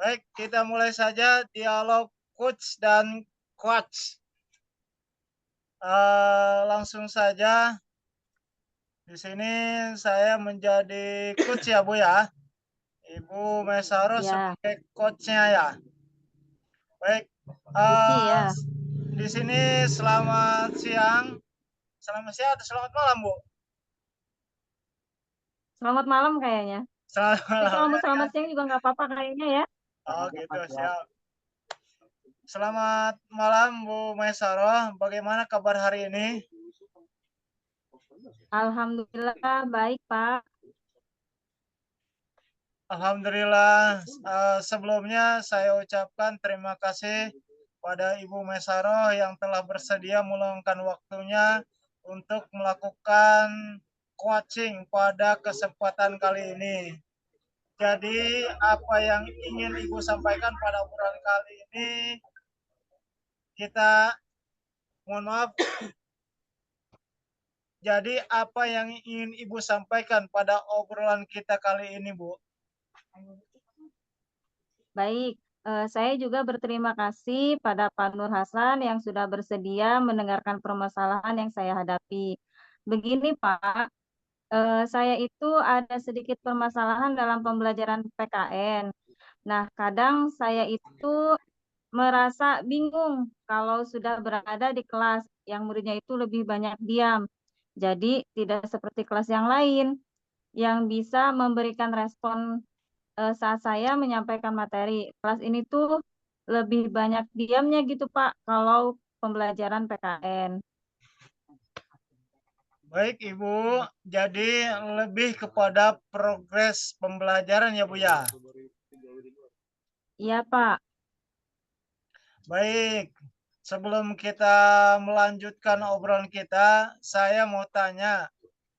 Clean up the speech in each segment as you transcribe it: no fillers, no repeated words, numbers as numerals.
Baik, kita mulai saja dialog coach dan coach. Langsung saja, di sini saya menjadi coach ya Bu ya. Ibu Mesaro Ya, sebagai coachnya ya. Baik, Uci uh, ya. di sini selamat siang atau selamat malam Bu? Selamat malam kayaknya. Selamat Tapi malam kalau mau ya. selamat siang juga nggak apa-apa kayaknya ya. Oh gitu, siap. Selamat malam Bu Mesaro, bagaimana kabar hari ini? Alhamdulillah baik Pak. Alhamdulillah, sebelumnya saya ucapkan terima kasih pada Ibu Mesaro yang telah bersedia meluangkan waktunya untuk melakukan coaching pada kesempatan kali ini. Jadi apa yang ingin Ibu sampaikan pada obrolan kali ini, kita mohon maaf. Jadi apa yang ingin Ibu sampaikan pada obrolan kita kali ini, Bu? Baik, saya juga berterima kasih pada Pak Nur Hasan yang sudah bersedia mendengarkan permasalahan yang saya hadapi. Begini Pak, saya itu ada sedikit permasalahan dalam pembelajaran PKN. Nah, kadang saya itu merasa bingung kalau sudah berada di kelas yang muridnya itu lebih banyak diam. Jadi tidak seperti kelas yang lain yang bisa memberikan respon saat saya menyampaikan materi. Kelas ini tuh lebih banyak diamnya gitu Pak kalau pembelajaran PKN. Baik Ibu, jadi lebih kepada progres pembelajaran ya Bu ya. Iya Pak. Baik, sebelum kita melanjutkan obrolan kita, saya mau tanya,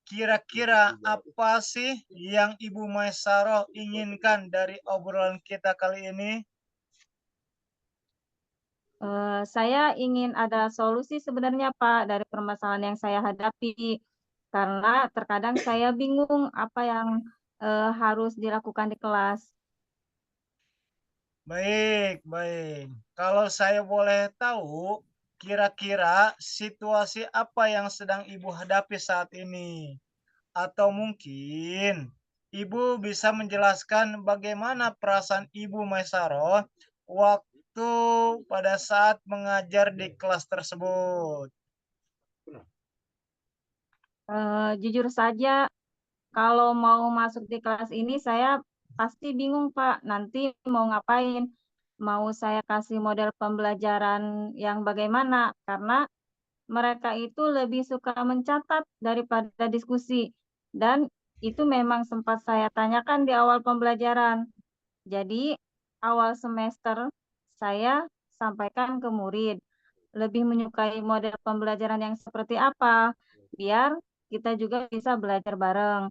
kira-kira apa sih yang Ibu Maisaro inginkan dari obrolan kita kali ini? Saya ingin ada solusi sebenarnya Pak dari permasalahan yang saya hadapi. Karena terkadang saya bingung apa yang harus dilakukan di kelas. Baik, baik. Kalau saya boleh tahu, kira-kira situasi apa yang sedang Ibu hadapi saat ini? Atau mungkin Ibu bisa menjelaskan bagaimana perasaan Ibu Maisaro waktu pada saat mengajar di kelas tersebut? Jujur saja, kalau mau masuk di kelas ini saya pasti bingung Pak, nanti mau ngapain? Mau saya kasih model pembelajaran yang bagaimana? Karena mereka itu lebih suka mencatat daripada diskusi. Dan itu memang sempat saya tanyakan di awal pembelajaran. Jadi, awal semester saya sampaikan ke murid, lebih menyukai model pembelajaran yang seperti apa, biar kita juga bisa belajar bareng.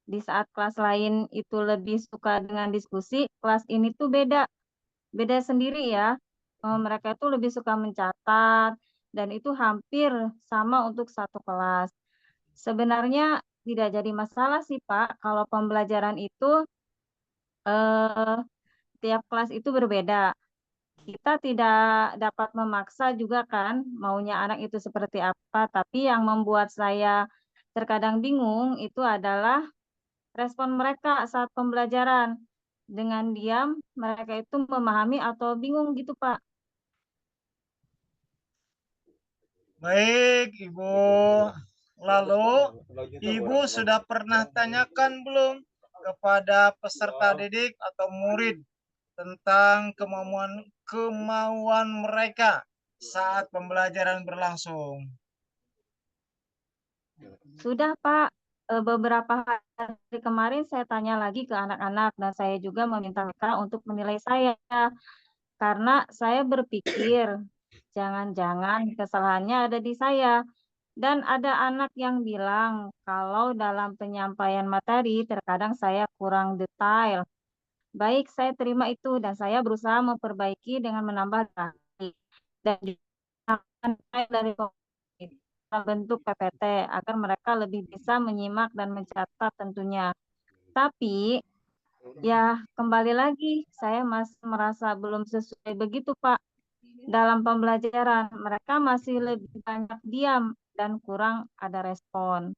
Di saat kelas lain itu lebih suka dengan diskusi, kelas ini tuh beda, beda sendiri ya. Mereka itu lebih suka mencatat, dan itu hampir sama untuk satu kelas. Sebenarnya tidak jadi masalah sih Pak, kalau pembelajaran itu eh, tiap kelas itu berbeda. Kita tidak dapat memaksa juga kan maunya anak itu seperti apa, tapi yang membuat saya terkadang bingung itu adalah respon mereka saat pembelajaran. Dengan diam, mereka itu memahami atau bingung gitu, Pak. Baik, Ibu. Lalu, Ibu sudah pernah tanyakan belum kepada peserta didik atau murid tentang kemauan mereka saat pembelajaran berlangsung? Sudah, Pak. Beberapa hari kemarin saya tanya lagi ke anak-anak dan saya juga meminta mereka untuk menilai saya. Karena saya berpikir jangan-jangan kesalahannya ada di saya. Dan ada anak yang bilang kalau dalam penyampaian materi terkadang saya kurang detail. Baik, saya terima itu dan saya berusaha memperbaiki dengan menambah detail. Dan akan dari dalam bentuk PPT agar mereka lebih bisa menyimak dan mencatat tentunya. Tapi Ya, kembali lagi, saya masih merasa belum sesuai begitu, Pak. Dalam pembelajaran, mereka masih lebih banyak diam dan kurang ada respon.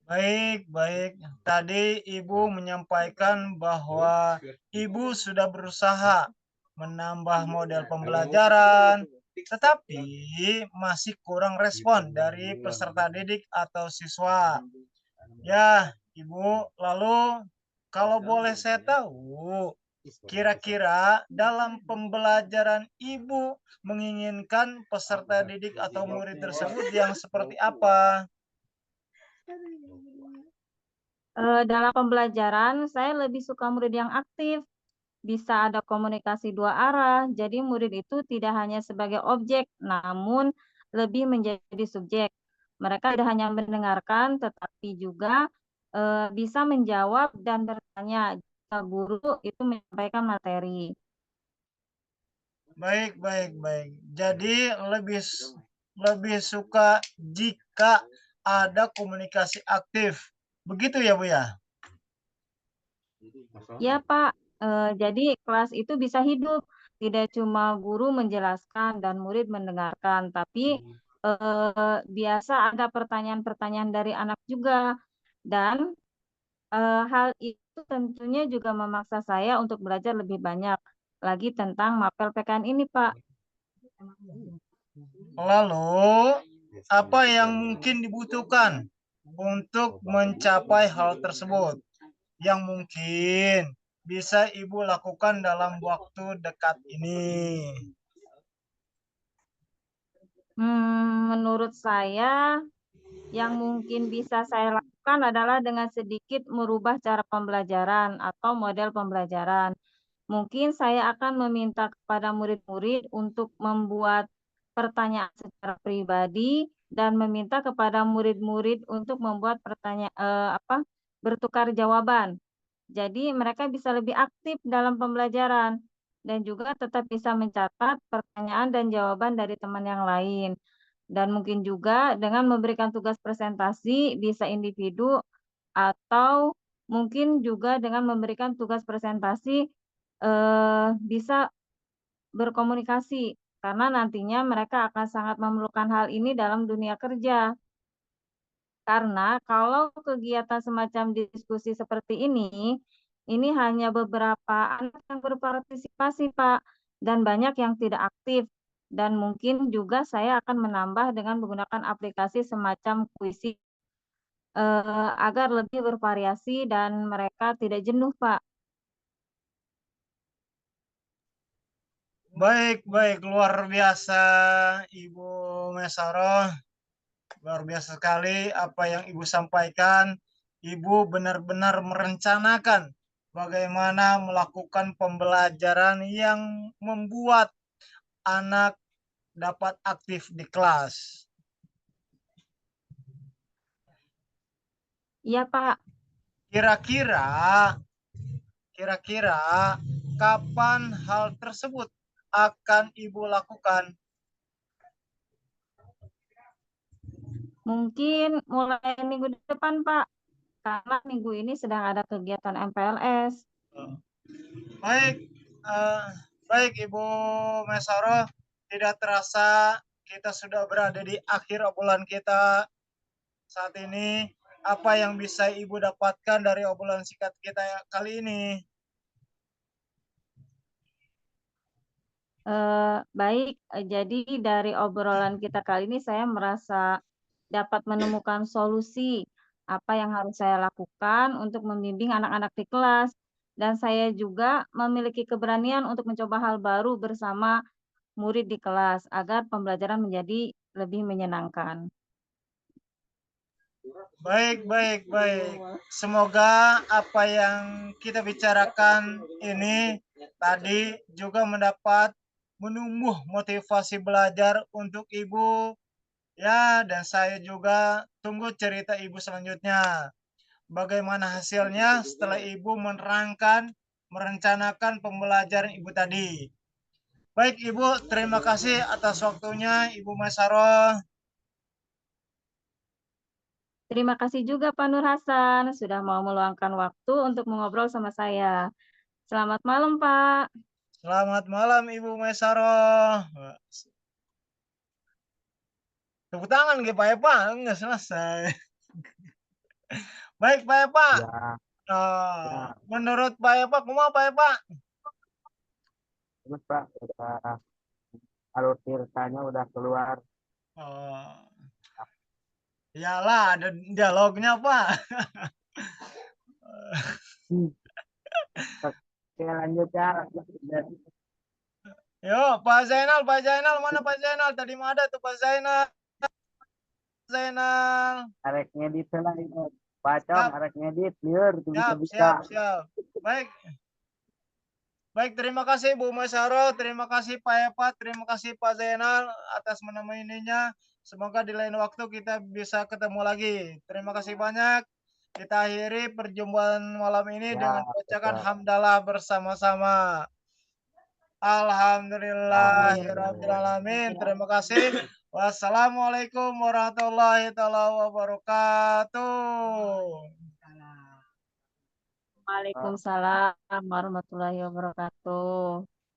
Baik, baik. Tadi Ibu menyampaikan bahwa Ibu sudah berusaha menambah model pembelajaran, tetapi masih kurang respon dari peserta didik atau siswa. Ya, Ibu, lalu kalau boleh saya tahu, kira-kira dalam pembelajaran Ibu menginginkan peserta didik atau murid tersebut yang seperti apa? Dalam pembelajaran, saya lebih suka murid yang aktif, bisa ada komunikasi dua arah, jadi murid itu tidak hanya sebagai objek, namun lebih menjadi subjek. Mereka tidak hanya mendengarkan, tetapi juga bisa menjawab dan bertanya jika guru itu menyampaikan materi. Baik, baik, baik. Jadi lebih suka jika ada komunikasi aktif. Begitu ya, Bu ya? Ya, Pak, jadi kelas itu bisa hidup, tidak cuma guru menjelaskan dan murid mendengarkan, tapi biasa ada pertanyaan-pertanyaan dari anak juga. Dan hal itu tentunya juga memaksa saya untuk belajar lebih banyak lagi tentang mapel PKN ini, Pak. Lalu, apa yang mungkin dibutuhkan untuk mencapai hal tersebut? Yang mungkin bisa Ibu lakukan dalam waktu dekat ini. Menurut saya, yang mungkin bisa saya lakukan adalah dengan sedikit merubah cara pembelajaran atau model pembelajaran. Mungkin saya akan meminta kepada murid-murid untuk membuat pertanyaan secara pribadi dan meminta kepada murid-murid untuk membuat bertukar jawaban. Jadi mereka bisa lebih aktif dalam pembelajaran dan juga tetap bisa mencatat pertanyaan dan jawaban dari teman yang lain. Dan mungkin juga dengan memberikan tugas presentasi bisa individu atau mungkin juga dengan memberikan tugas presentasi bisa berkomunikasi karena nantinya mereka akan sangat memerlukan hal ini dalam dunia kerja. Karena kalau kegiatan semacam diskusi seperti ini hanya beberapa anak yang berpartisipasi, Pak, dan banyak yang tidak aktif. Dan mungkin juga saya akan menambah dengan menggunakan aplikasi semacam Quizizz, agar lebih bervariasi dan mereka tidak jenuh, Pak. Baik, baik, luar biasa Ibu Mesaroh. Luar biasa sekali apa yang Ibu sampaikan. Ibu benar-benar merencanakan bagaimana melakukan pembelajaran yang membuat anak dapat aktif di kelas. Iya, Pak. Kira-kira Kira-kira kapan hal tersebut akan Ibu lakukan? Mungkin mulai minggu depan, Pak, karena minggu ini sedang ada kegiatan MPLS. Baik, uh, baik Ibu Mesaro, tidak terasa kita sudah berada di akhir obrolan kita saat ini. Apa yang bisa Ibu dapatkan dari obrolan singkat kita kali ini? Baik, jadi dari obrolan kita kali ini saya merasa dapat menemukan solusi apa yang harus saya lakukan untuk membimbing anak-anak di kelas, dan saya juga memiliki keberanian untuk mencoba hal baru bersama murid di kelas agar pembelajaran menjadi lebih menyenangkan. Baik, baik, baik. Semoga apa yang kita bicarakan ini tadi juga mendapat menumbuh motivasi belajar untuk Ibu. Ya, dan saya juga tunggu cerita Ibu selanjutnya. Bagaimana hasilnya setelah Ibu merencanakan pembelajaran Ibu tadi. Baik Ibu, terima kasih atas waktunya Ibu Masaro. Terima kasih juga Pak Nur Hasan sudah mau meluangkan waktu untuk mengobrol sama saya. Selamat malam, Pak. Selamat malam Ibu Mesaroh. Tepuk tangan ke Pak Epa, enggak selesai. Baik Pak Epa. Ya, ya, Menurut Pak Epa, kumaha Pak Epa? terus Pak, udah alur ceritanya udah keluar. Oh, iyalah ada dialognya Pak. Hmm. Oke, lanjut ya. Jadi, Yo, Pak Zainal mana Pak Zainal? Tadi mah ada tuh Pak Zainal. Zainal. arek ngedit lah itu. Pacong, Siap, arek ngedit, liur, siap, bisa-bisa. siap, siap. Baik, baik, terima kasih Bu Masaro, terima kasih Pak Epa, terima kasih Pak Zainal atas menemaninya. Semoga di lain waktu kita bisa ketemu lagi. Terima kasih banyak. Kita akhiri perjumpaan malam ini dengan Ya, bacakan betul. hamdalah bersama-sama. Alhamdulillah. Alhamdulillahirrahmanirrahim. Terima kasih. Wassalamualaikum warahmatullahi wabarakatuh. Eh, Waalaikumsalam warahmatullahi wabarakatuh.